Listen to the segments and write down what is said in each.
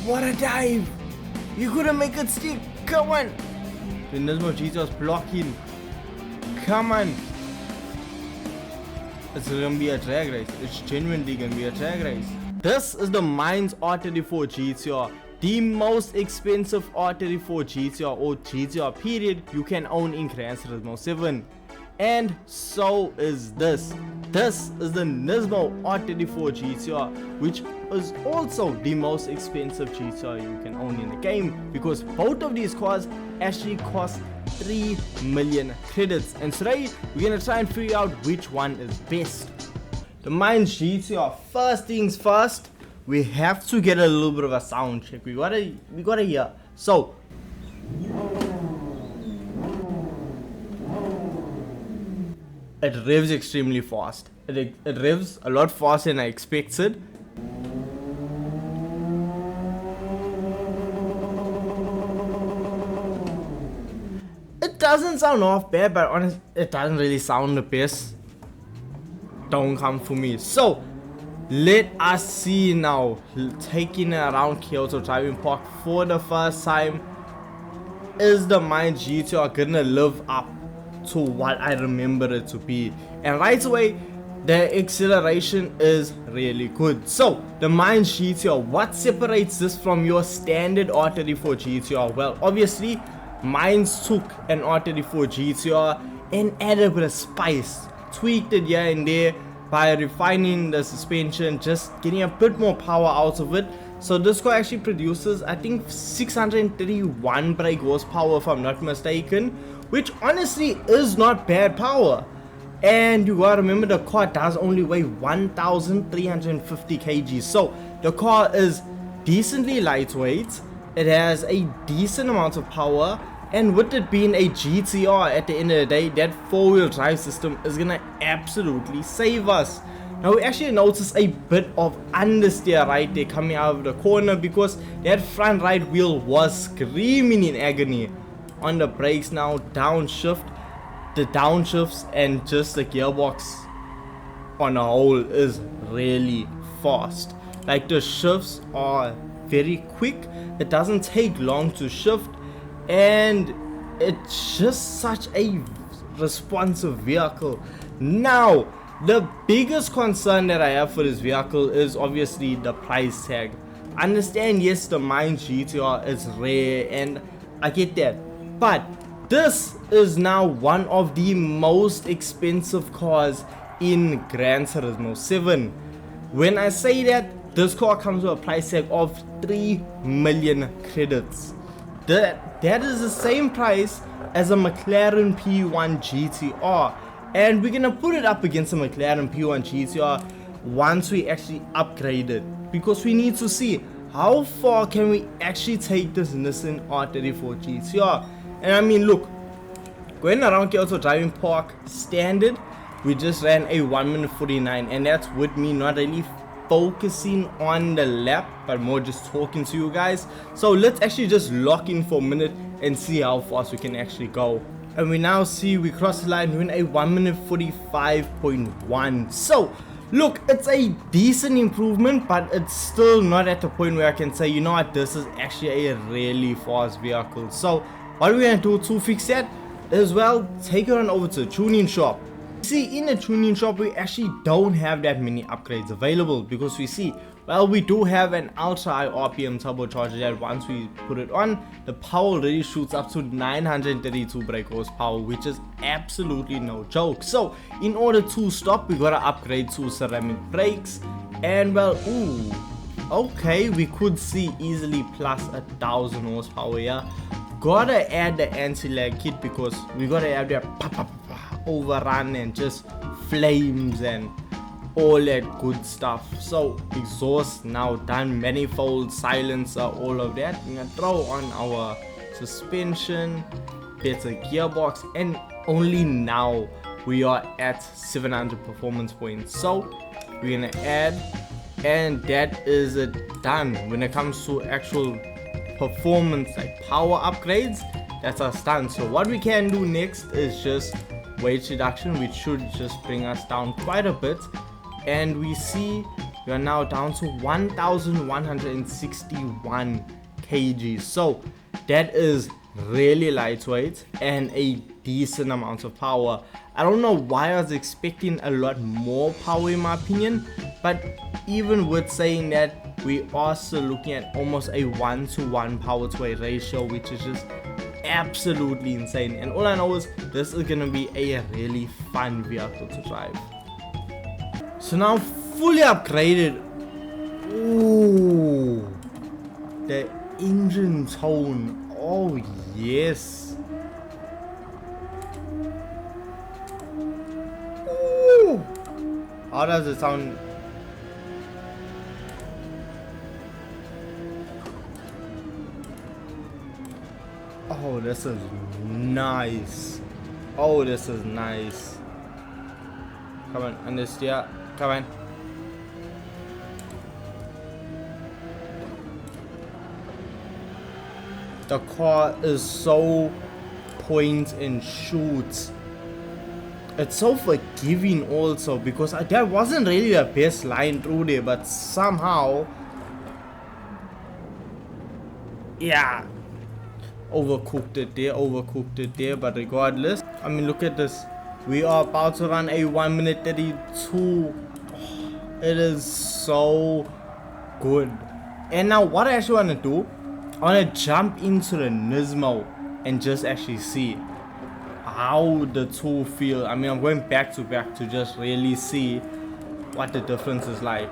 What a dive! You couldn't make it stick. Come on. The Nismo GTR's blocking. Come on. It's gonna be a drag race. It's genuinely gonna be a drag race. This is the Mines R34 GTR. The most expensive R34 GTR or GTR period you can own in Gran Turismo 7. And so is this. This is the Nismo R34 GTR, which is also the most expensive GTR you can own in the game, because both of these cars actually cost 3 million credits. And today we're gonna try and figure out which one is best. The Mines GTR. First things first, we have to get a little bit of a sound check. We gotta hear. So it revs extremely fast. It revs a lot faster than I expected. It doesn't sound half bad, but honestly, it doesn't really sound the best. Don't come for me. So let us see now. Taking it around Kyoto Driving Park for the first time. Is the Mines GTR gonna live up to what I remember it to be? And right away, the acceleration is really good. So the Mines GTR, what separates this from your standard R34 GTR? Well, obviously Mines took an R34 GTR and added a bit of spice, tweaked it here and there by refining the suspension, just getting a bit more power out of it. So this car actually produces, I think, 631 brake horsepower if I'm not mistaken, which honestly is not bad power. And you gotta remember, the car does only weigh 1,350 kg, so the car is decently lightweight. It has a decent amount of power, and with it being a GTR, at the end of the day, that four-wheel drive system is gonna absolutely save us. Now we actually notice a bit of understeer right there coming out of the corner, because that front right wheel was screaming in agony. On the brakes now, downshift, the downshifts and just the gearbox on a whole is really fast. Like, the shifts are very quick, it doesn't take long to shift, and it's just such a responsive vehicle. Now the biggest concern that I have for this vehicle is obviously the price tag. Understand, yes, the Mines GTR is rare and I get that, but this is now one of the most expensive cars in Gran Turismo 7. When I say that, this car comes with a price tag of 3 million credits. That is the same price as a McLaren P1 GTR, and we're gonna put it up against a McLaren P1 GTR once we actually upgrade it, because we need to see how far can we actually take this Nissan R34 GTR. And I mean, look, going around Kyoto Driving Park standard, we just ran a 1 minute 49, and that's with me not really focusing on the lap, but more just talking to you guys. So let's actually just lock in for a minute and see how fast we can actually go. And we now see we cross the line in a 1 minute 45.1. So look, it's a decent improvement, but it's still not at the point where I can say, you know what, this is actually a really fast vehicle. So what we're gonna do to fix that is, well, take it on over to the tuning shop. See, in the tuning shop we actually don't have that many upgrades available, because we see, well, we do have an ultra high RPM turbocharger that once we put it on, the power already shoots up to 932 brake horsepower, which is absolutely no joke. So in order to stop, we gotta upgrade to ceramic brakes, and well, ooh, okay, we could see easily plus 1,000 horsepower here. Gotta add the anti-lag kit, because we gotta have that overrun and just flames and all that good stuff. So exhaust now done, manifold, silencer, all of that. We're gonna throw on our suspension, better gearbox, and only now we are at 700 performance points. So we're gonna add, and that is it done. When it comes to actual performance, like power upgrades, that's our done. So what we can do next is just weight reduction, which should just bring us down quite a bit. And we see we are now down to 1161 kg. So that is really lightweight and a decent amount of power. I don't know why I was expecting a lot more power in my opinion, but even with saying that, we are still looking at almost a 1-to-1 power to weight ratio, which is just absolutely insane. And all I know is this is gonna be a really fun vehicle to drive. So now fully upgraded. Ooh, the engine tone. Oh yes. Ooh. How does it sound? Oh, this is nice. Oh, this is nice. Come on, understeer. Come on. The car is so point and shoot. It's so forgiving also, because that wasn't really the best line through there, but somehow, yeah, overcooked it there, but regardless, I mean, look at this. We are about to run a 1 minute 32. It is so good. And now what I actually want to do, I want to jump into the Nismo and just actually see how the two feel. I mean, I'm going back to back to just really see what the difference is like.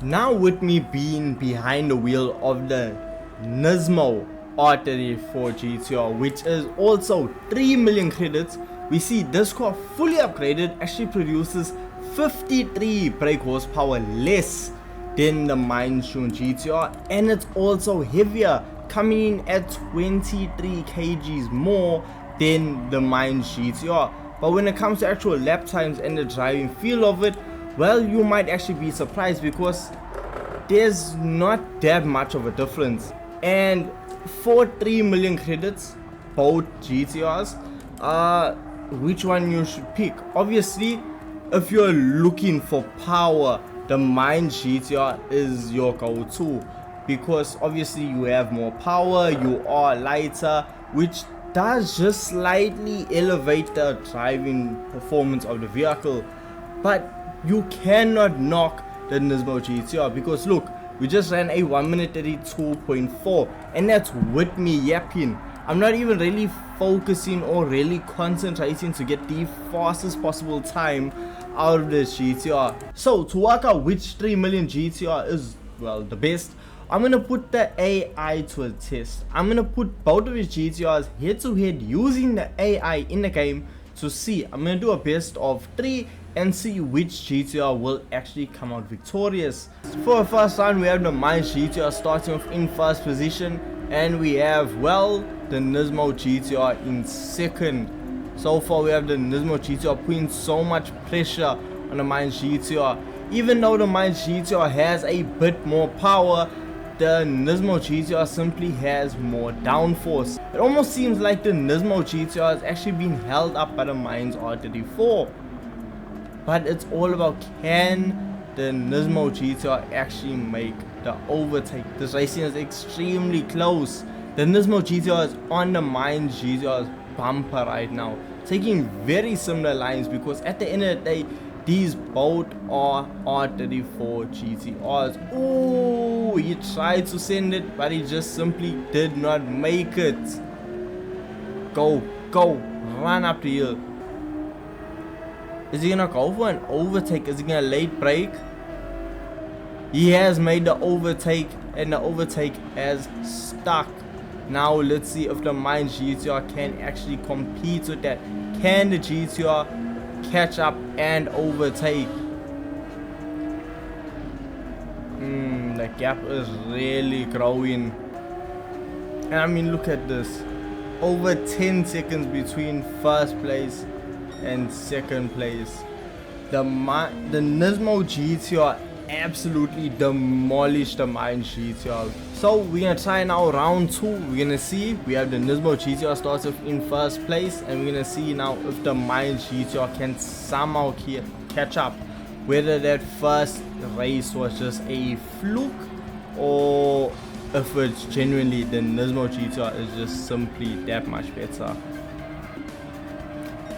Now with me being behind the wheel of the Nismo R34 GTR, which is also 3 million credits, we see this car fully upgraded actually produces 53 brake horsepower less than the Nismo GTR, and it's also heavier, coming in at 23 kgs more than the Nismo GTR. But when it comes to actual lap times and the driving feel of it, well, you might actually be surprised, because there's not that much of a difference. And for 3 million credits, both GTRs, which one you should pick? Obviously, if you're looking for power, the Nismo GTR is your go-to, because obviously you have more power, you are lighter, which does just slightly elevate the driving performance of the vehicle. But you cannot knock the Nismo GTR, because look, we just ran a 1 minute 32.4, and that's with me yapping. I'm not even really focusing or really concentrating to get the fastest possible time out of this GTR. So to work out which 3 million GTR is, well, the best, I'm gonna put the AI to a test. I'm gonna put both of his GTRs head to head using the AI in the game to see. I'm gonna do a best of 3 and see which GTR will actually come out victorious. For the first round, we have the Nismo GTR starting off in first position, and we have, well, the Nismo GTR in second. So far we have the Nismo GTR putting so much pressure on the Nismo GTR. Even though the Nismo GTR has a bit more power, the Nismo GTR simply has more downforce. It almost seems like the Nismo GTR is actually being held up by the Nismo R34. But it's all about, can the Nismo GTR actually make the overtake? This racing is extremely close. The Nismo GTR is on the Nismo GTR's bumper right now, taking very similar lines, because at the end of the day, these both are R34 GTRs. Ooh, he tried to send it, but he just simply did not make it. Go, run up the hill. Is he gonna go for an overtake? Is he gonna late brake? He has made the overtake, and the overtake has stuck. Now let's see if the Nismo GTR can actually compete with that. Can the GTR catch up and overtake? The gap is really growing. And I mean, look at this. Over 10 seconds between first place and second place. The Nismo GTR absolutely demolished the Nismo GTR. So we're gonna try now round 2. We're gonna see, we have the Nismo GTR starts off in first place, and we're gonna see now if the Nismo GTR can somehow catch up. whether that first race was just a fluke or if it's genuinely the Nismo GTR is just simply that much better.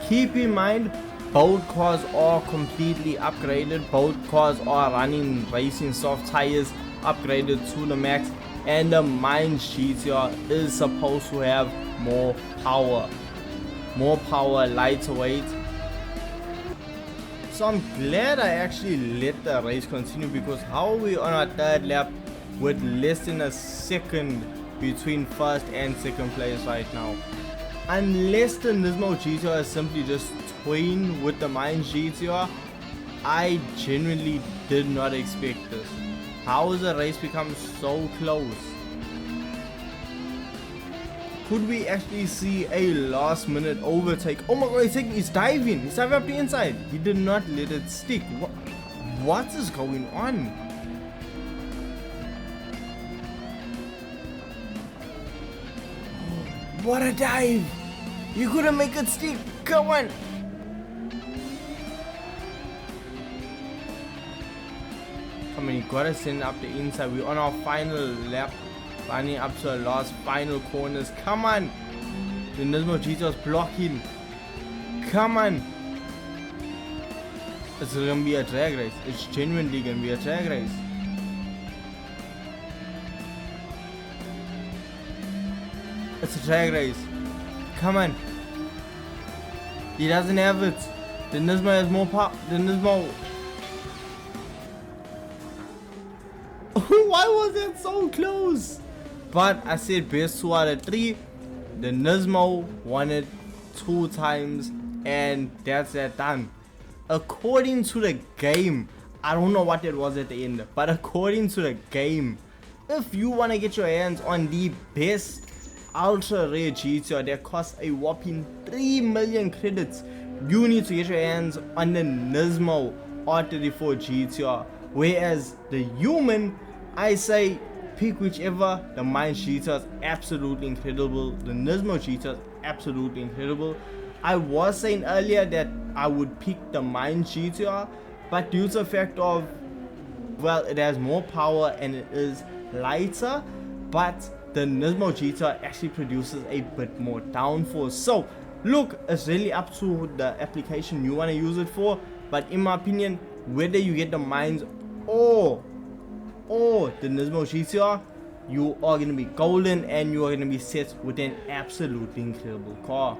Keep in mind, both cars are completely upgraded. Both cars are running racing soft tires upgraded to the max, and the Mines GTR is supposed to have more power, lighter weight. So I'm glad I actually let the race continue, because how are we on our third lap with less than a second between first and second place right now? Unless the Nismo GTR is simply just toying with the Mines GTR, I genuinely did not expect this. How has the race become so close? Could we actually see a last minute overtake? Oh my god, he's diving! He's diving up the inside! He did not let it stick. What is going on? What a dive! You couldn't make it stick! Come on! Come on, you gotta send up the inside. We're on our final lap, running up to the last final corners. Come on! The Nismo GTR is blocking. Come on! It's gonna be a drag race. It's genuinely gonna be a drag race. It's a drag race. Come on. He doesn't have it. The Nismo has more power. The Nismo. Why was it so close? But I said best 2 out of 3. The Nismo won it 2 times, and that's that done. According to the game, I don't know what it was at the end, but according to the game, if you want to get your hands on the best ultra rare GTR that costs a whopping 3 million credits, you need to get your hands on the Nismo R34 GTR. Whereas the human, I say pick whichever. The Mines GTR is absolutely incredible. The Nismo GTR is absolutely incredible. I was saying earlier that I would pick the Mines GTR, but due to the fact of, well, it has more power and it is lighter, but the Nismo GTR actually produces a bit more downforce. So look, it's really up to the application you want to use it for, but in my opinion, whether you get the Mines or the Nismo GTR, you are going to be golden and you are going to be set with an absolutely incredible car.